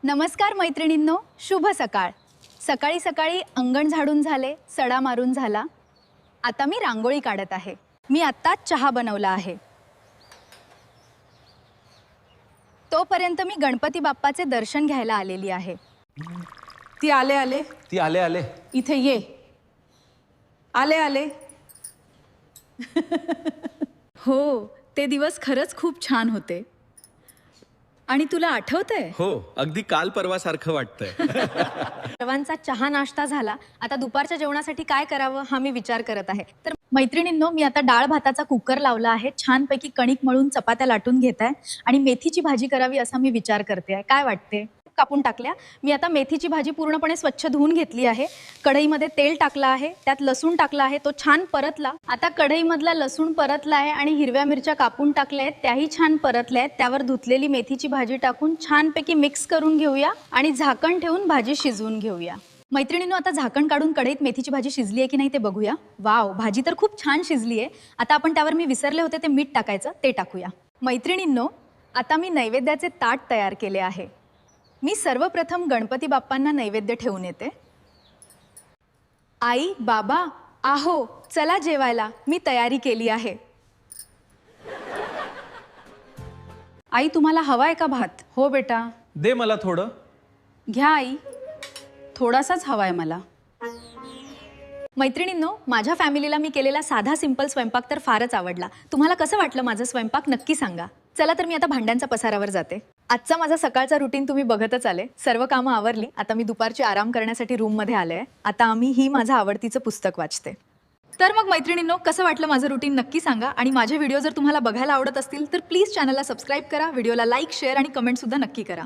नमस्कार मैत्रिणींनो, शुभ सकाळ. सकाळी सकाळी अंगण झाडून झाले, सडा मारून झाला. आता मी रांगोळी काढत आहे. मी आत्ता चहा बनवला आहे. तोपर्यंत मी गणपती बाप्पाचे दर्शन घ्यायला आलेली आहे. ती आले आले इथे ये. आले हो, ते दिवस खरंच खूप छान होते. आणि तुला आठवतंय? हो, अगदी काल परवा सारखं वाटतंय. सर्वांचा चहा नाश्ता झाला. आता दुपारच्या जेवणासाठी काय करावं हा मी विचार करत आहे. तर मैत्रिणींनो, मी आता डाळ भाताचा कुकर लावला आहे. छानपैकी कणिक मळून चपात्या लाटून घेत आहे आणि मेथीची भाजी करावी असा मी विचार करते आहे. काय वाटते? कापून टाकल्या. मी आता मेथीची भाजी पूर्णपणे स्वच्छ धुवून घेतली आहे. कढईमध्ये तेल टाकलं आहे, त्यात लसूण टाकला आहे, तो छान परतला. आता कढईमधला लसूण परतला आहे आणि हिरव्या मिरच्या कापून टाकल्या आहेत, त्याही छान परतल्या आहेत. त्यावर धुतलेली मेथीची भाजी टाकून छानपैकी मिक्स करून घेऊया आणि झाकण ठेवून भाजी शिजवून घेऊया. मैत्रिणींनो, आता झाकण काढून कढईत मेथीची भाजी शिजली आहे की नाही ते बघूया. वाव, भाजी तर खूप छान शिजली आहे. आता आपण त्यावर मी विसरले होते ते मीठ टाकायचं, ते टाकूया. मैत्रिणींनो, आता मी नैवेद्याचे ताट तयार केले आहे. मी सर्वप्रथम गणपती बाप्पांना नैवेद्य ठेवून येते. आई, बाबा, आहो, चला जेवायला, मी तयारी केली आहे. आई, तुम्हाला हवाय का भात? हो बेटा, दे मला थोडं. घ्या आई, थोडासाच हवाय मला. मैत्रिणींनो, माझ्या फॅमिलीला मी केलेला साधा सिंपल स्वयंपाक तर फारच आवडला. तुम्हाला कसं वाटलं माझं स्वयंपाक नक्की सांगा. चला तर मी आता भांड्यांच्या पसारावर जाते. आजचा माझा सकाळचा रुटीन तुम्ही बघतच आले. सर्व कामं आवरली. आता मी दुपारची आराम करण्यासाठी रूममध्ये आले आहे. आता ही माझं आवडतीचं पुस्तक वाचते. तर मग मैत्रिणींनो, कसं वाटलं माझं रुटीन नक्की सांगा. आणि माझे व्हिडिओ जर तुम्हाला बघायला आवडत असतील तर प्लीज चॅनलला सबस्क्राईब करा, व्हिडिओला लाईक, शेअर आणि कमेंटसुद्धा नक्की करा.